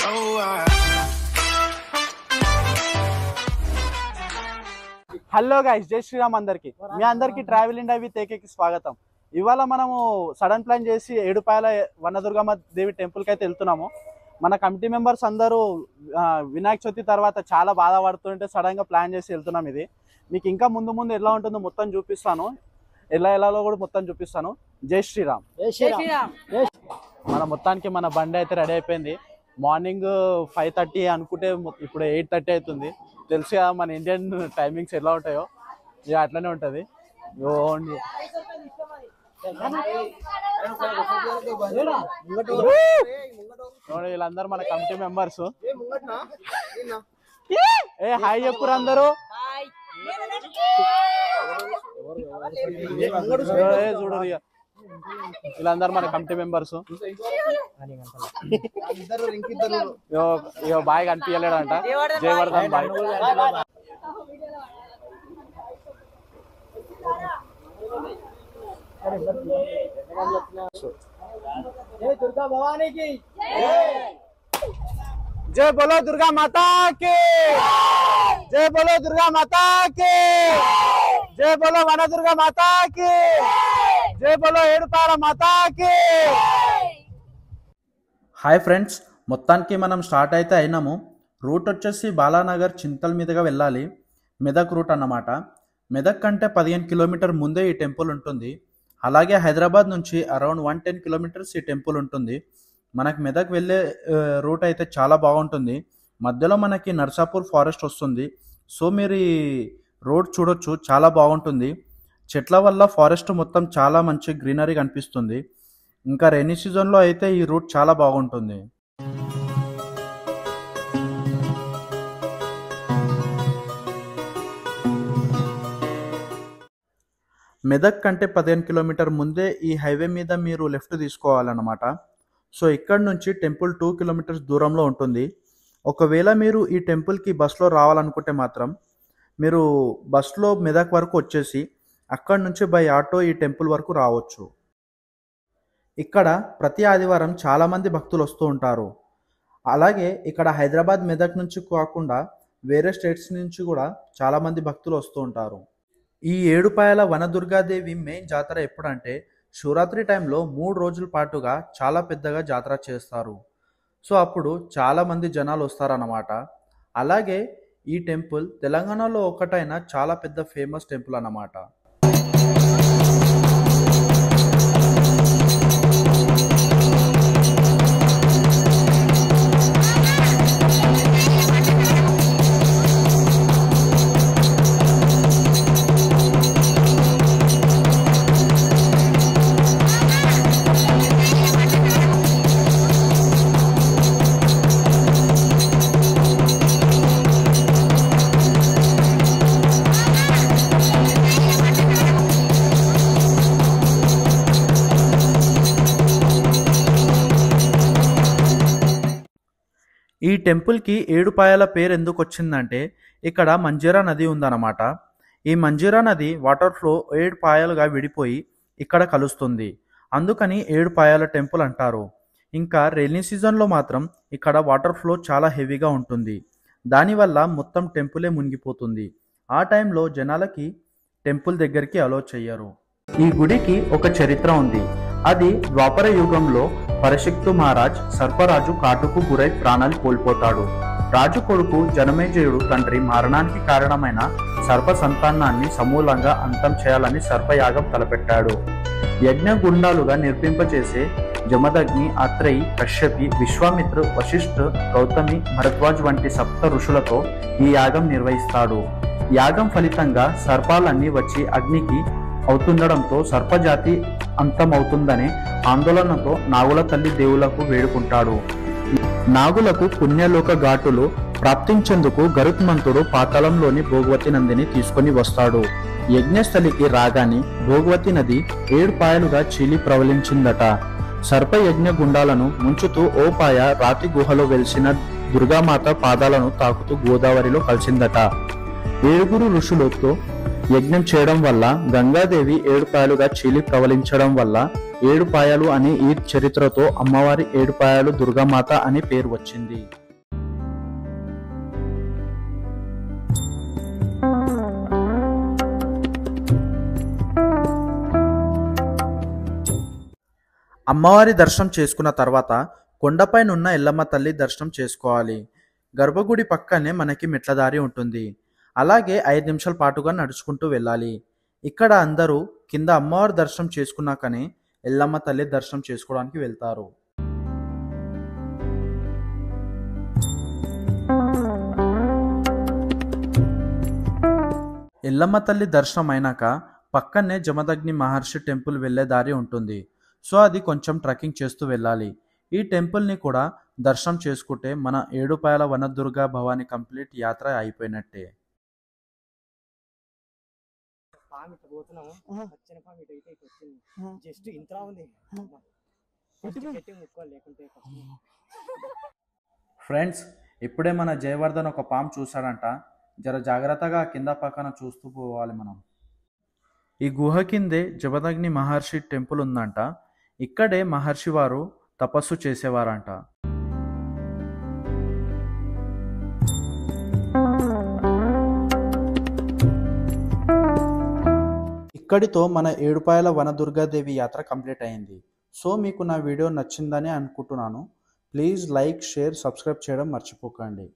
Hello guys, జై శ్రీరామ్ అందరికి. మీ అందరికి ట్రావెల్ ఇండియా విత్ ఏకేకి స్వాగతం. ఇవాళ మనము సడన్ ప్లాన్ చేసి ఏడుపాయల వనదుర్గమ్మ దేవి టెంపుల్ కి అయితే వెళ్తున్నాము. మన కమిటీ మెంబర్స్ అందరూ వినాయక చవితి తర్వాత చాలా బాధపడుతుంటే సడన్ గా ప్లాన్ చేసి వెళ్తున్నాం. ఇది మీకు ఇంకా ముందు ముందు ఎలా ఉంటుందో మొత్తం చూపిస్తాను, ఎలాలో కూడా మొత్తం చూపిస్తాను. జై శ్రీరామ్. మన మొత్తానికి మన బండి అయితే రెడీ అయిపోయింది. మార్నింగ్ 5:30 అనుకుంటే ఇప్పుడు 8:30 అవుతుంది. తెలుసు కదా మన ఇండియన్ టైమింగ్స్ ఎలా ఉంటాయో, ఇక అట్లనే ఉంటుంది. వీళ్ళందరూ మన కమిటీ మెంబర్స్. ఏ హాయ్ చెప్పురు అందరూ. చూడరు ఇక వీళ్ళందరూ మన కమిటీ మెంబర్స్. బాయ్ కనిపించలేడంట, జయవర్ధన్ బాయ్. జై బోలో దుర్గా మాతా కి, జై బోలో దుర్గా మాతా కి, జై బోలో వనదుర్గా మాతా కి, జై బోలో ఏడుపాయల మాతా కి. హాయ్ ఫ్రెండ్స్, మొత్తానికి మనం స్టార్ట్ అయితే అయినాము. రూట్ వచ్చేసి బాలానగర్ చింతల్ మీదుగా వెళ్ళాలి. మెదక్ రూట్ అన్నమాట. మెదక్ కంటే 15 కిలోమీటర్ ముందే ఈ టెంపుల్ ఉంటుంది. అలాగే హైదరాబాద్ నుంచి అరౌండ్ 110 కిలోమీటర్స్ ఈ టెంపుల్ ఉంటుంది. మనకి మెదక్ వెళ్ళే రూట్ అయితే చాలా బాగుంటుంది. మధ్యలో మనకి నర్సాపూర్ ఫారెస్ట్ వస్తుంది. సో మీరు ఈ రోడ్ చూడొచ్చు, చాలా బాగుంటుంది. చెట్ల వల్ల ఫారెస్ట్ మొత్తం చాలా మంచి గ్రీనరీ కనిపిస్తుంది. ఇంకా రైనీ సీజన్లో అయితే ఈ రూట్ చాలా బాగుంటుంది. మెదక్ కంటే 15 కిలోమీటర్ ముందే ఈ హైవే మీద మీరు లెఫ్ట్ తీసుకోవాలన్నమాట. సో ఇక్కడ నుంచి టెంపుల్ 2 కిలోమీటర్స్ దూరంలో ఉంటుంది. ఒకవేళ మీరు ఈ టెంపుల్కి బస్లో రావాలనుకుంటే మాత్రం మీరు బస్లో మెదక్ వరకు వచ్చేసి అక్కడ నుంచి బై ఆటో ఈ టెంపుల్ వరకు రావచ్చు. ఇక్కడ ప్రతి ఆదివారం చాలామంది భక్తులు వస్తూ ఉంటారు. అలాగే ఇక్కడ హైదరాబాద్ మెదక్ నుంచి కాకుండా వేరే స్టేట్స్ నుంచి కూడా చాలామంది భక్తులు వస్తూ ఉంటారు. ఈ ఏడుపాయల వనదుర్గాదేవి మెయిన్ జాతర ఎప్పుడంటే శివరాత్రి టైంలో 3 రోజుల పాటుగా చాలా పెద్దగా జాతర చేస్తారు. సో అప్పుడు చాలామంది జనాలు వస్తారన్నమాట. అలాగే ఈ టెంపుల్ తెలంగాణలో ఒకటైన చాలా పెద్ద ఫేమస్ టెంపుల్ అన్నమాట. ఈ టెంపుల్కి ఏడుపాయల పేరు ఎందుకు వచ్చిందంటే ఇక్కడ మంజీరా నది ఉందన్నమాట. ఈ మంజీరా నది వాటర్ ఫ్లో 7 పాయలుగా విడిపోయి ఇక్కడ కలుస్తుంది. అందుకని ఏడుపాయల టెంపుల్ అంటారు. ఇంకా రైనీ సీజన్లో మాత్రం ఇక్కడ వాటర్ ఫ్లో చాలా హెవీగా ఉంటుంది. దానివల్ల మొత్తం టెంపులే మునిగిపోతుంది. ఆ టైంలో జనాలకి టెంపుల్ దగ్గరికి అలో చెయ్యరు. ఈ గుడికి ఒక చరిత్ర ఉంది. అది ద్వాపర యుగంలో పరశక్తు మహారాజ్ సర్పరాజు కాటుకు గురై ప్రాణాలు కోల్పోతాడు. రాజు కొడుకు జనమేజయుడు తండ్రి మరణానికి కారణమైన సర్ప సంతానాన్ని సమూలంగా అంతం చేయాలని సర్పయాగం తలపెట్టాడు. యజ్ఞగుండాలుగా నిర్మింపచేసే జమదగ్ని, అత్రేయి, కశ్యపి, విశ్వామిత్ర, వశిష్ఠ, గౌతమి, భరద్వాజ్ వంటి 7 ఋషులతో ఈ యాగం నిర్వహిస్తాడు. యాగం ఫలితంగా సర్పాలన్నీ వచ్చి అగ్నికి అవుతుండడంతో సర్పజాతి అంతమవుతుందనే ఆందోళనతో నాగుల తల్లి దేవులకు వేడుకుంటాడు. నాగులకు పుణ్యలోక ఘాటులు ప్రాప్తించేందుకు గరుత్మంతుడు పాతాళంలోని భోగవతి నందిని తీసుకొని వస్తాడు. యజ్ఞస్థలికి రాగానే భోగవతి నది 7 పాయలుగా చీలి ప్రవలించిందట. సర్పయజ్ఞ గుండాలను ముంచుతూ ఓ పాయ రాతి గుహలో వెలిసిన దుర్గామాత పాదాలను తాకుతూ గోదావరిలో కలిసిందట. 7 ఋషులతో యజ్ఞం చేయడం వల్ల గంగాదేవి 7 పాయలుగా చీలి ప్రవలించడం వల్ల ఏడుపాయలు అని ఈ చరిత్రతో అమ్మవారి ఏడుపాయలు దుర్గామాత అని పేరు వచ్చింది. అమ్మవారి దర్శనం చేసుకున్న తర్వాత కొండపైనున్న ఎల్లమ్మ తల్లి దర్శనం చేసుకోవాలి. గర్భగుడి పక్కనే మనకి మెట్ల దారి ఉంటుంది. అలాగే 5 నిమిషాల పాటుగా నడుచుకుంటూ వెళ్ళాలి. ఇక్కడ అందరూ కింద అమ్మవారి దర్శనం చేసుకున్నాకనే ఎల్లమ్మ తల్లి దర్శనం చేసుకోవడానికి వెళ్తారు. ఎల్లమ్మ తల్లి దర్శనం అయినాక పక్కనే జమదగ్ని మహర్షి టెంపుల్ వెళ్ళే దారి ఉంటుంది. సో అది కొంచెం ట్రెక్కింగ్ చేస్తూ వెళ్ళాలి. ఈ టెంపుల్ని కూడా దర్శనం చేసుకుంటే మన ఏడుపాయల వనదుర్గా భవాని కంప్లీట్ యాత్ర అయిపోయినట్టే. ఫ్రెండ్స్, ఇప్పుడే మన జయవర్ధన్ ఒక పాము చూశాడంట. జర జాగ్రత్తగా కింద పక్కన చూస్తూ పోవాలి మనం. ఈ గుహ కిందే జమదగ్ని మహర్షి టెంపుల్ ఉందంట. ఇక్కడే మహర్షి వారు తపస్సు చేసేవారంట. ఇక్కడితో మన ఏడుపాయల వనదుర్గాదేవి యాత్ర కంప్లీట్ అయింది. సో మీకు నా వీడియో నచ్చిందని అనుకుంటున్నాను. ప్లీజ్ లైక్, షేర్, సబ్స్క్రైబ్ చేయడం మర్చిపోకండి.